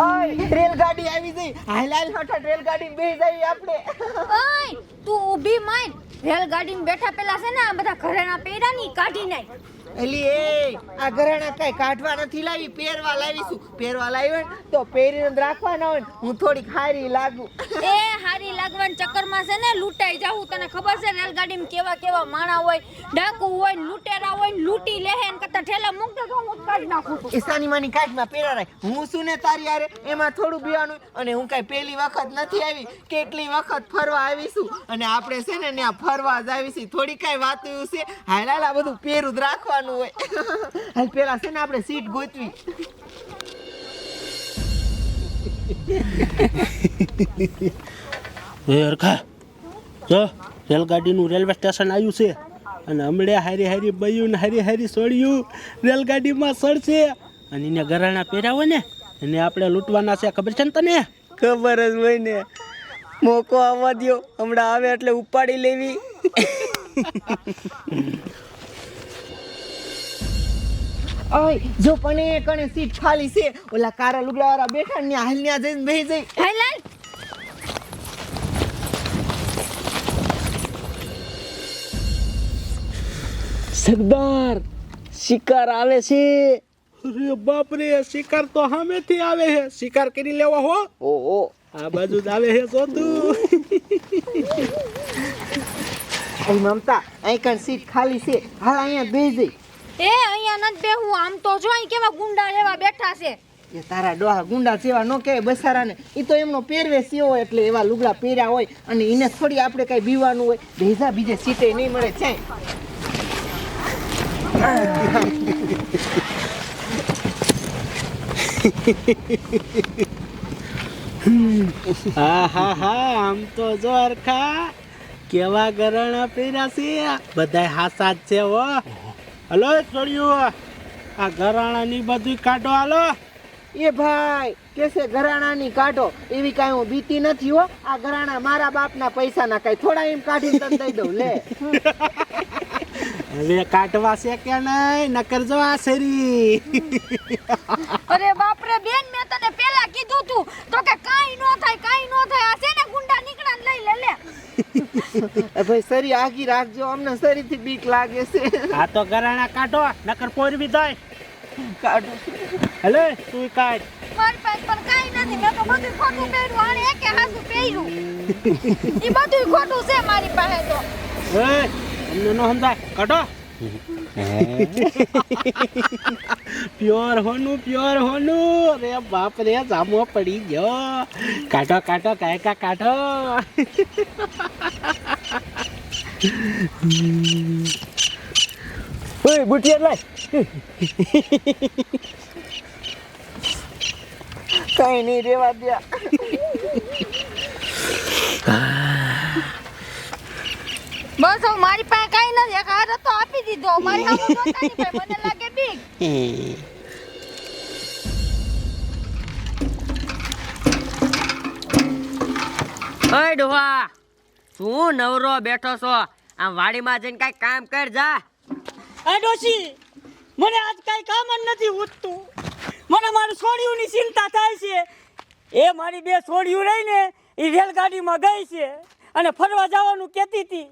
ઓય રેલગાડી આવી ગઈ. હાલ હાલ હઠ રેલગાડી બેસી જઈએ આપણે. ઓય તું ઊભી માર. રેલગાડીમાં બેઠા પેલા છે ને આ બધા ઘરેણા પહેર્યા ની કાઢી નાખ. એલી એ આ ઘરેણા કઈ કાઢવા નથી લાવી, પહેરવા લાવીશું. પહેરવા લાવી હોય તો પહેરીને જ રાખવાના હોય. હું થોડીક હારી લાગુ. એ હારી લાગવાના ચક્કરમાં છે ને લૂંટાઈ જાવું. તને ખબર છે રેલગાડીમાં કેવા કેવા માણા હોય, ડાકુ હોય, લૂંટેરા હોય, લૂંટી લેહે ને કરતા ઠેલા મૂકતો તો હું કાઢી નાખું છું. ઈસાની માની કાઢમાં પહેરાય. હું શું ને તારી યારે એમાં થોડું બીવાનું. અને હું કઈ પહેલી વખત નથી આવી, કેટલી વખત ફરવા આવીશું. અને આપણે છે ને ત્યાં ફરવા જ આવીશું. થોડી કઈ વાત છે. હાલ હાલ આ બધું પહેરું જ રાખવાનું. હાલ પેલા છે ને આપણે સીટ ગોતવી. હરખા જો રેલગાડીનું રેલવે સ્ટેશન આવ્યું છે અને હમણાં હારી હારી બયું ને હારી હારી સોળ્યું રેલગાડીમાં સડશે અને એને ગરાણા પહેર્યા હોય ને એને આપણે લૂંટવાના છે. ખબર છે ને તને? ખબર જ હોય ને. મોકો આવવા દ્યો, હમણાં આવે એટલે ઉપાડી લેવી. ઓય જો પણ એ કણે સીટ ખાલી છે. ઓલા કારા લુગડા વાળા બેઠા ને હાલ ન્યા જઈને બેસી જઈ. હાલ હાલ. સરદાર શિકાર આવે છે. અરે બાપ રે, શિકાર તો સામેથી આવે છે. શિકાર કરી લેવા હો. ઓહો આ બાજુ જ આવે છે. જો તું ઓય મમતા અહીં કણ સીટ ખાલી છે. હાલ અહીંયા બેસી જઈ. એ અહીંયા નથી બેહું. આમ તો જો અહીં કેવા ગુંડા એવા બેઠા છે. એ તારા ડોહા ગુંડા જેવા નો કહેવાય બસારાને. એ તો એમનો પહેરવેશ એવો હોય એટલે એવા લુગડા પહેર્યા હોય. અને એને થોડી આપણે કઈ બીવાનું હોય. ભેજા બીજે સીટે નહીં મળે છે. હા હા હા, આમ તો જો હરખા કેવા ગરાણા પહેર્યા છે. બધાય હાસા જ છે હો. હલો છોડ્યું, આ ગરાણાની બધું કાઢો. હાલો એ ભાઈ કેસે ઘરાણાની કાઢો. એવી કાંઈ હું બીતી નથી હો. આ ઘરાણા મારા બાપના પૈસાના કાંઈ થોડા એમ કાઢીને તને દઈ દઉં. લે હવે કાઢવા છે કે નહીં? નકર જો આ શરી. અરે બાપ રે બેન, મેં તને પેલા કીધું તું તો કે કાઈ નો થાય, કાઈ નો થાય. આ છે ને ગુંડા નીકળા લઈ લે લે. ભાઈ સરી આગી રાખજો, અમને સરીથી બીક લાગે છે. આ તો ગરાણા કાઢો, નકર પોરવી થાય. કાઢો. હલે તું કાઢ. મારી પાસે પણ કાઈ નથી. મેં તો બધું ખોટું પહેર્યું. આને એકે હાસું પહેર્યું. ઈ બધું ખોટું છે મારી પાસે તો. એ અમને નો સમજાય. કાઢો. પ્યોર હોનું, પ્યોર હોનું. રે બાપ રે, જામો પડી ગયો. કાઢો કાઢો, કાયકા કાઢો. ઓય બુટિયા લાય. કઈ નહીં રેવા દ્યા. બસ હવે મારી પાસે કાઈ નથી. એક હાથ તો આપી દીધો. મારી હામું જોતા નહીં ભાઈ, મને લાગે બીક. ઓય ડોહા, શું નવરો બેઠો છો? આમ વાડીમાં જઈને કાંઈ કામ કર જા. આ ડોશી, મને આજ કાંઈ કામ જ નથી ઉઠતું. મને મારી છોડીઓની ચિંતા થાય છે. એ મારી બે છોડીઓ રહી ને એ રેલગાડીમાં ગઈ છે અને ફરવા જવાનું કહેતી હતી.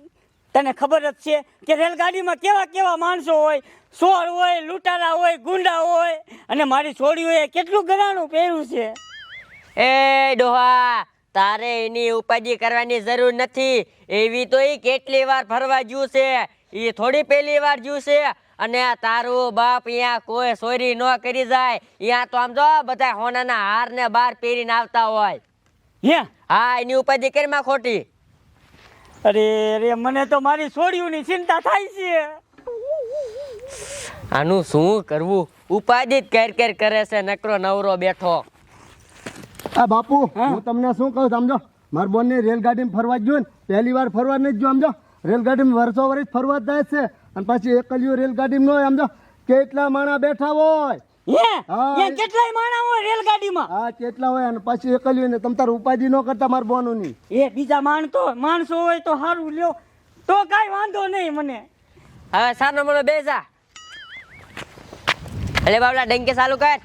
તને ખબર જ છે કે રેલગાડીમાં કેવા કેવા માણસો હોય. ચોર હોય, લૂંટારા હોય, ગુંડા હોય. અને મારી છોડીઓએ કેટલું ગરાણું પહેર્યું છે. એ ડોહા, તારે એની ઉપાધિ કરવાની જરૂર નથી. એવી તો એ કેટલી વાર ફરવા ગયું છે. એ થોડી પહેલી વાર ગયું છે. અને તારું બાપ અહીંયા કોઈ ચોરી ન કરી જાય. અહીંયા તો આમ જો બધા હોનાના હાર ને બાર પહેરીને આવતા હોય. હે હા, એની ઉપાધિ કરીમાં ખોટી. અરે રે, મને તો મારી છોડીઓની ચિંતા થાય છે. આનું શું કરવું? ઉપાધિ જ કેર કરે છે. નકરો નવરો બેઠો. આ બાપુ, હું તમને શું કહું સમજો. મારા બોનને રેલગાડીમાં ફરવા જ ગયો ને, પહેલી વાર ફરવા નહીં જ સમજો. રેલગાડીમાં વર્ષો વર્ષ ફરવા જ જાય છે. અને પછી એકલીઓ રેલગાડીમાં ન હોય સમજો. કેટલા માણા બેઠા હોય. હે કેટલાય માણસ હોય રેલગાડીમાં. હા કેટલા હોય. અને પછી એકલીઓ ને તમ તાર ઉપાધિ ન કરતા મારા બોનોની. એ બીજા માણસો હોય તો સારું લ્યો, તો કાઈ વાંધો નહીં મને. હવે સાનો મને બેસા. અલે બાબલા ડંકે ચાલુ કર.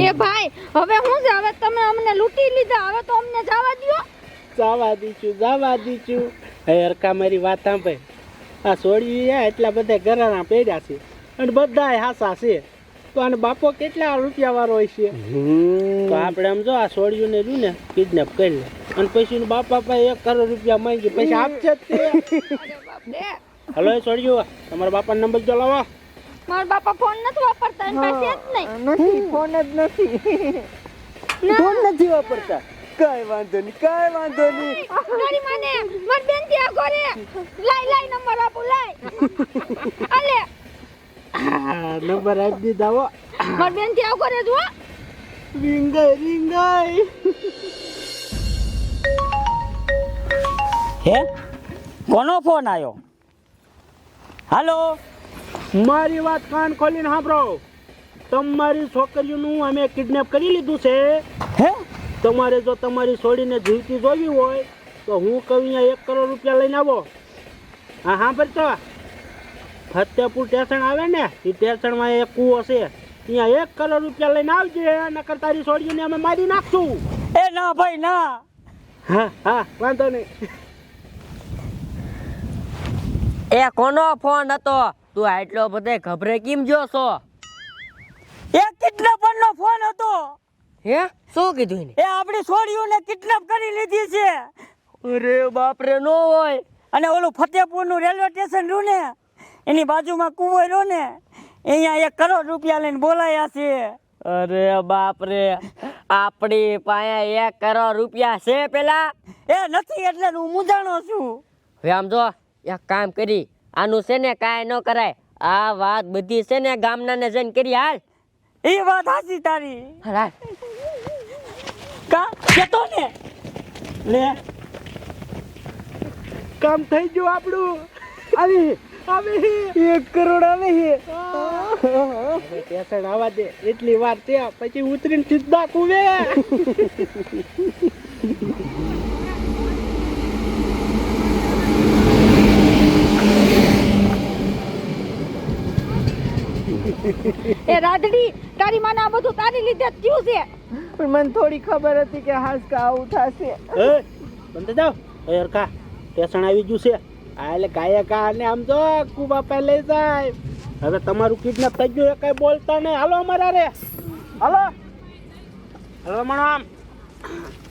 એ ભાઈ હવે હું છે હવે તમે અમને લૂંટી લીધા હવે તો અમને જવા દ્યો જવા દીધું હે હરકા મારી વાત સાંભળ આ સોળ્યું એટલા બધા ઘરાણા પહેર્યા છે અને બધા હાસા છે તો આને બાપો કેટલા રૂપિયા વાળો હોય છે તો આપણે આમ જો આ સોળ્યું ને રહ્યું ને કિડનેપ કરી લે અને પછી એનું બાપા પાસે 1 કરોડ રૂપિયા માંગી પછી આપશે જ તે હલો એ સોળ્યું તમારા બાપાનો નંબર જો લાવો મારા બાપા ફોન નથી વાપરતા એની પાસે જ નહીં નથી ફોન જ નથી ફોન નથી વાપરતા કાંઈ વાંધો નહીં તારી માને માર બેન થી આ કરે લાઈ નંબર આપો લાઈ અલે નંબર આપી દીધા હો માર બેન થી આ કરે જો રીંગાઈ હે કોનો ફોન આવ્યો? હાલો, મારી વાત કાન ખોલીને સાંભળો તમારી છોકરીઓનું અમે કિડનેપ કરી લીધું છે હે તમારે જો તમારી છોડીને જીવતી જોવી હોય તો હું કહું અહીંયા 1 કરોડ રૂપિયા લઈને આવો હા સાંભળતો ફતેપુર સ્ટેશન આવે ને એ સ્ટેશનમાં એક કૂવો છે અહીંયા 1 કરોડ રૂપિયા લઈને આવજે નકર તારી છોડીને અમે મારી નાખશું એ ના ભાઈ ના. હા વાંધો નહીં એ કોનો ફોન હતો તું આટલો બધે ગભરે કેમ જો છો એ કિડનેપર નો ફોન હતો. હે શું કીધું એને એ આપણી છોડીઓને કિડનેપ કરી લીધી છે. અરે બાપ રે નો હોય અને ઓલું ફતેપુર નું રેલવે સ્ટેશન રહ્યું ને એની બાજુમાં કૂવો રહ્યો ને અહીંયા 1 કરોડ રૂપિયા લઈને બોલાયા છે. અરે બાપ રે આપણી પાસે 1 કરોડ રૂપિયા છે પેલા એ નથી એટલે હું મૂંઝાણો છું. હવે આમ જો એક કામ કરી આનું છે ને કાંઈ ન કરાય આ વાત બધી છે ને ગામના ને જઈને કરી હાલ એ વાત સાચી તારી. હાલ કા કેતો ને લે કામ થઈ ગયું આપણું આવી 1 કરોડ આવે છે સ્ટેશન આવવા દે એટલી વાર ત્યાં પછી ઉતરીને સીધા કુવે એ રાધડી તારી માને આ બધું તારી લીધે જ થયું છે. પણ મને થોડી ખબર હતી કે હાસકા આવું થશે બંધ જાવ હરકા સ્ટેશન આવી ગયું છે આ એટલે કાયા ને આમ જો કુબા પે લઈ જાય હવે તમારું કિડનેપ થઈ ગયું એ કઈ બોલતા નહીં હાલો અમારા રે હાલો મણો આમ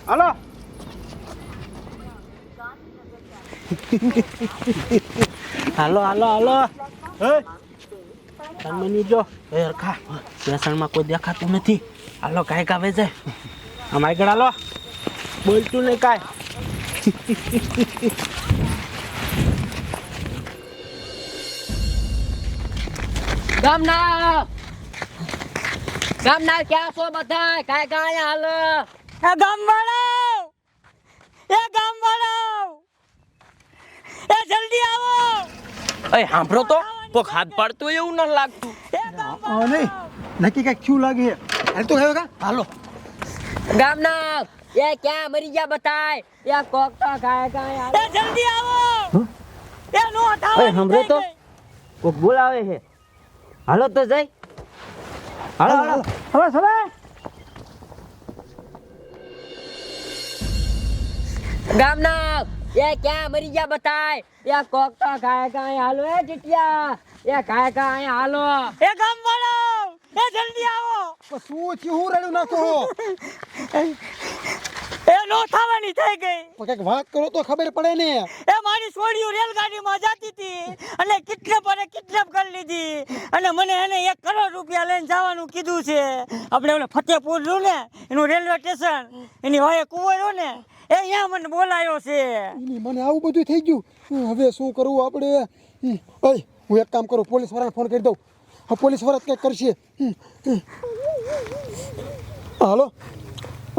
હાલો હાલો હે તનમની જો હરકા સ્ટેશનમાં કોઈ દેખાતું નથી હાલો કાંઈ કાવે જાય આમ આગળ હાલો બોલતું નહીં કાંઈ ગામના ક્યાં છો બધા કાંઈ કાંઈ હાલો એ ગામવાળાઓ એ જલ્દી આવો. એ સાંભળો તો કોક હાથ પાડતું એવું ન લાગતું એ ગામવાળાઓ નહીં નક્કી કાંઈક શું લાગે હાલ તો કા હાલો ગામના એ ક્યાં મરી ગયા બતાય એ કોક તો કાંઈ કાંઈ હાલો એ જલ્દી આવો. એ નો થાવ. એ સાંભળો તો કોક બોલાવે છે હાલો તો જઈ હાલો હવે ગામના એ ક્યાં મરી ગયા બતાય એ કોક તો કાંઈ હાલો એ જીત્યા એ કાંઈ હાલો એ ગામવાળાઓ એ જલ્દી આવો. શું થયું હું રડું નાખો એ નો થવાની થઈ ગઈ. કંઈક વાત કરો તો ખબર પડે ને એ મારી છોડીઓ રેલગાડીમાં જતી હતી અને કિડનેપરે કિડનેપ કરી લીધી અને મને એને 1 કરોડ રૂપિયા લઈને જવાનું કીધું છે. આપણે ઓલે ફતેપુર રહ્યું ને એનું રેલવે સ્ટેશન એની વાયે કૂવો રહ્યો ને એ અહીંયા મને બોલાયો છે. મને આવું બધું થઈ ગયું હવે શું કરવું આપણે ઓય હું એક કામ કરું પોલીસ વાળાને ફોન કરી દઉં હા પોલીસ વાળા કંઈક કરશે હાલો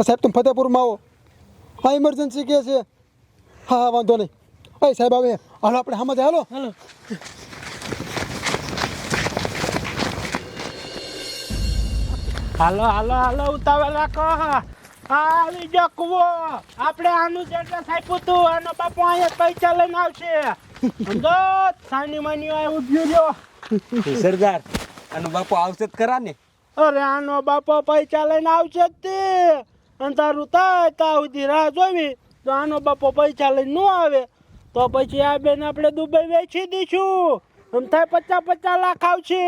સાહેબ તમે ફતેપુરમાં આવો હા ઇમરજન્સી કે છે હા વાંધો નહીં ભાઈ સાહેબ આવે હાલો આપણે સામે હાલો હાલો ઉતાવળ રાખો આવી જો કુવો આપણે આનું જેટલા સાઈપું તું આનો બાપુ અહીંયા પૈસા લઈને આવશે સમજો સાની માની આ ઉભ્યો જો સરદાર આનો બાપો આવશે જ ખરા ને? અરે આનો બાપો પૈસા લઈને આવશે જ તે અને તારું તા સુધી રાહ જોવી તો આનો બાપો પૈસા લઈને ન આવે તો પછી આ બેન આપણે દુબઈ વેચી દઈશું આમ થાય 50 લાખ આવશે.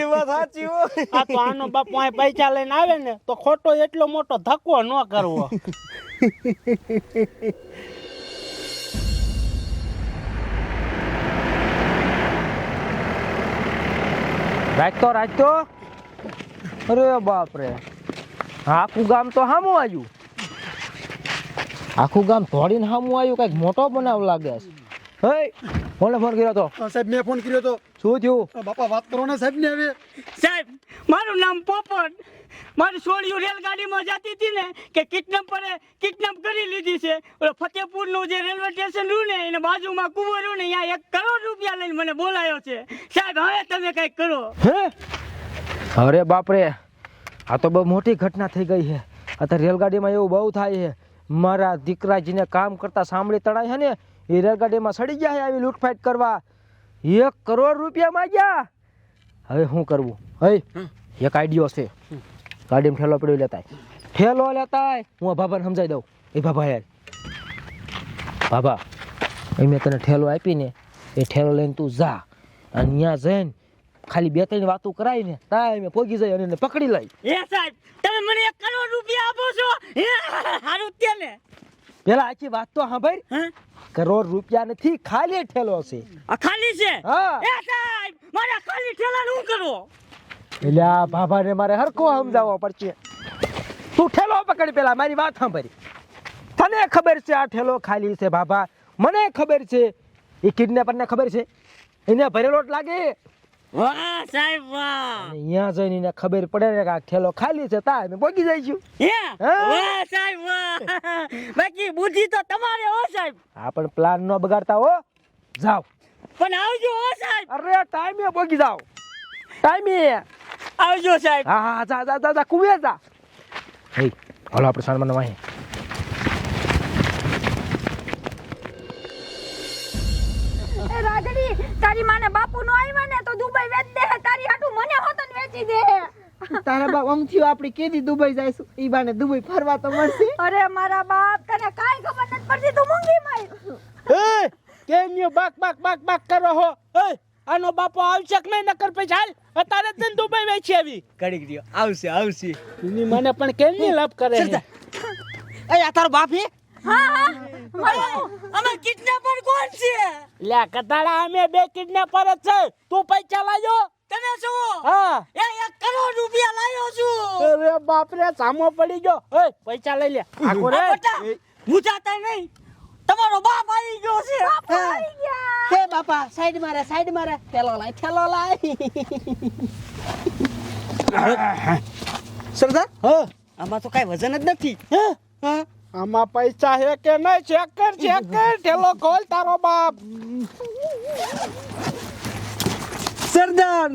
એ વાત સાચી હો. આ તો આનો બાપો અહીં પૈસા લઈને આવે ને તો ખોટો એટલો મોટો ધક્કો ન કરવો. રાખતો અરે બાપ રે, આખું ગામ તો સામું આવ્યું. આખું ગામ ધોડીને સામું આવ્યું. કઈક મોટો બનાવ લાગે છે. હે કોને ફોન કર્યો તો? સાહેબ મેં ફોન કર્યો તો. શું થયું? બાપા વાત કરો ને સાહેબ ને હવે. સાહેબ મારું નામ પોપટ. મારી છોડીઓ રેલગાડીમાં જતી હતી ને કે કિડનેપ કરી લીધી છે. ઓલો ફતેપુરનું જે રેલવે સ્ટેશન રહ્યું ને એને બાજુમાં કુવો રહ્યું ને અહીંયા 1 કરોડ રૂપિયા લઈને મને બોલાયો છે. સાહેબ હવે તમે કંઈક કરો. હે અરે બાપ રે, આ તો બહુ મોટી ઘટના થઈ ગઈ છે. અત્યારે રેલગાડીમાં એવું બહુ થાય છે. મારા દીકરાજીને કામ કરતા સાંભળી તળાય છે ને એ રેલગાડીમાં સડી ગયા છે આવી લૂંટફાટ કરવા. 1 કરોડ રૂપિયા માંગ્યા. હવે શું કરવું? હે એક આઈડિયો છે. ગાડીમાં ઠેલો પડ્યો લેતા હું બાબાને સમજાવી દઉં. એ બાબા યાર બાબા મેં તને ઠેલો આપીને એ ઠેલો લઈને તું જા અને ત્યાં જઈને ખાલી 2-3 વાતો કરાવી ને તાય મેં પોગી જાય અને એને પકડી લઈ. એ સાહેબ તમે મને 1 કરોડ રૂપિયા આપો છો? હારું તે ને પેલા આખી વાત તો સાંભળ. કરોડ રૂપિયા નથી, ખાલી ઠેલો છે. આ ખાલી છે? હા. એ સાહેબ મારા ખાલી ઠેલાનું શું કરવો? એટલે આ બાબાને મારે હરખો સમજાવવો પડશે. તું ઠેલો પકડ, પેલા મારી વાત સાંભળ. તને ખબર છે આ ઠેલો ખાલી છે બાબા? મને ખબર છે. એ કિડનેપરને ખબર છે. એને ભરેલો જ લાગે. વાહ સાહેબ વાહ. અહીંયા જઈને એને ખબર પડે ને કે આ ઠેલો ખાલી છે તા અમે પોગી જઈશું. વાહ સાહેબ વાહ. બાકી બુદ્ધિ તો તમારે હો સાહેબ. આ પણ પ્લાન નો બગાડતા હો. જાઓ પણ આવજો હો સાહેબ. અરે ટાઈમે પોગી જાઓ. ટાઈમે આવજો સાહેબ. હા જા કુવે જા. હે હાલો આપણે સામાન વાહી. એ રાજડી તારી માને બાપુ નો આવ્યા ને તો દુબઈ વેચ દે. તારી હાટુ મને હોતન વેચી દે. તારા બાપ આમ થયું આપણે કેદી દુબઈ જઈશું ઈ બાને દુબઈ ફરવા તો મળશે. અરે મારા બાપ તને કાઈ ખબર નથી પડતી. તું મૂંગી માર. એ કેમ યો બાક કરો હો? એ આનો બાપો આવશે કે નહીં? નકર પછી હાલ અત્યારે જ દુબઈ વેચી આવી. કડીક રહ્યો. આવશે. એની મને પણ કેમ ની લપ કરે છે? એ આ તારો બાપ હે? હા અમે કિડનેપર કોણ છે? લે કતાળા અમે 2 કિડનેપર જ છે. તું પૈસા લાયો? તમે શું? હા. એ 1 કરોડ રૂપિયા લાયો છું. અરે બાપ રે, સામો પડી ગયો. ઓય પૈસા લઈ લે. આખો રે મુજાતા નહીં. તમારો બાપ આવી ગયો છે. આવી ગયા. હે બાપા સાઈડ મારે ઠેલો લાય. સરદાર હા આમાં તો કઈ વજન જ નથી. હા આમાં પૈસા હે કે નહીં? ચેક કર ઠેલો ખોલ તારો બાપ. સરદાર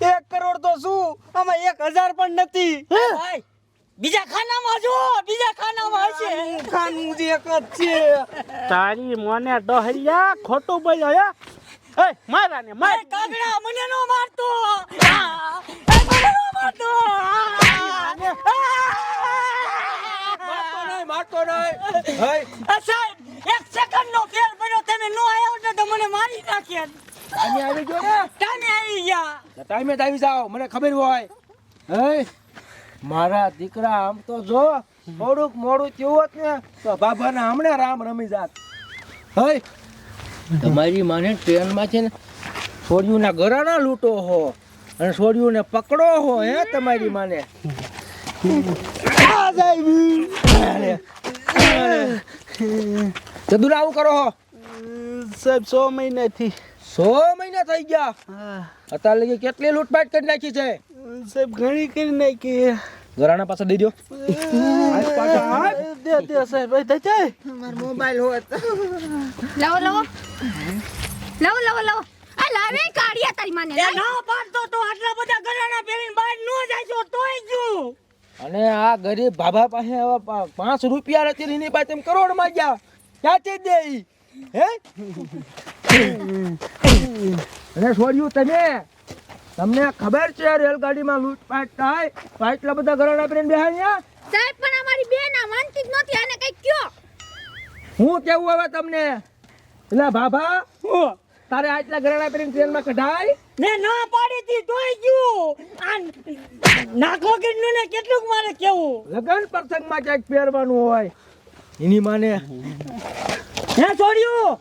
1 કરોડ તો શું, આમાં 1000 પણ નથી. ભાઈ બીજા ખાનામાં જો. બીજા ખાનામાં હશે. ખાનું જ એક જ છે. તારી મને ડહલ્યા ખોટું બોલ્યો હે? એ મારા ને માર. એ કાગડા મને નો મારતો. મને નો મારતો. મારતો નહીં. સાહેબ 1 સેકન્ડ નો ફેર પડ્યો. તમે નો આવ્યો ને તો મને મારી નાખ્યા. અમે આવી ગયો ને તમે આવી ગયા. ટાઈમે જ આવી જાઓ, મને ખબર હોય. હે મારા દીકરા આમ તો જો થોડુંક મોડું થયું હોત ને તો બાબાના હમણાં રામ રમી જાત. હે તમારી માને ટ્રેનમાં છે ને છોડીઓના ગરાના લૂંટો હો અને છોડીઓને પકડો હો. હે તમારી માને જદુર આવું કરો હો સાહેબ 100 મહિનાથી. 100 મહિના થઈ ગયા. અત્યારે લગી કેટલી લૂંટફાટ કરી નાખી છે? સાહેબ ઘણી કરી નાખી. ગરાણા પાસે દઈ દો. દે સાહેબ. મારો મોબાઈલ હોત. લાવો આ લાવે કાઢિયા તારી માને. એ ના પાડતો તો આટલા બધા ઘરાણા પહેરીને બહાર નો જાય છો તોય ગયું. અને આ ગરીબ બાબા પાસે હવે 5 રૂપિયા નથી, એની પાસે તેમ કરોડ માં ગયા. ક્યાંથી દે ઈ? હે અને છોડ્યું તમે તમને ખબર છે રેલગાડીમાં લૂંટફાટ થાય તો આટલા બધા ઘરેણા પહેરીને બેહાય અહીંયા? સાહેબ પણ અમારી બેન આ માનતી જ નથી આને કઈ કયો હું કેવું હવે તમને એટલે બાબા હું તારે આટલા ઘરેણા પહેરીને ટ્રેનમાં કઢાય? મેં ના પાડી હતી તોય ગયું આ નાખો કેટલું ને કેટલું મારે કેવું લગન પ્રસંગમાં ક્યાંક પહેરવાનું હોય એની માને હે છોડ્યું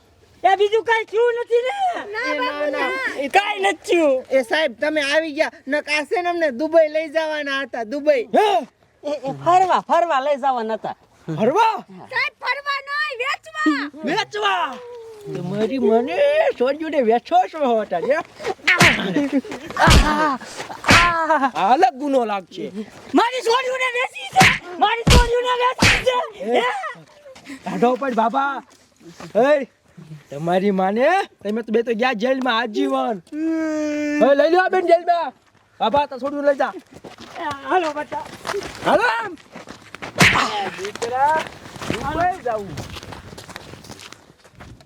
એ બીજું કઈ થયું નથી ને ના બાપુ ના કઈ નથી થયું એ સાહેબ તમે આવી ગયા નકાશે ને અમને દુબઈ લઈ જવાના હતા દુબઈ ફરવા લઈ જવાના હતા. ફરવા સાહેબ ફરવા નહીં વેચવા વેચવા તમારી મને છોડ્યું વેચો છો હતા અલગ ગુનો લાગશે. મારી છોડ્યું ને વેચી છે મારી છોડ્યું ને વેચી છે કાઢો પણ બાબા એ તમારી માને તમે તો બે તો ગયા જેલમાં આજીવન. હવે લઈ લો બેન જેલમાં. બાબા તો છોડ્યું લઈ જા. હાલો બચ્ચા હાલો દીકરા દુબઈ જાવું.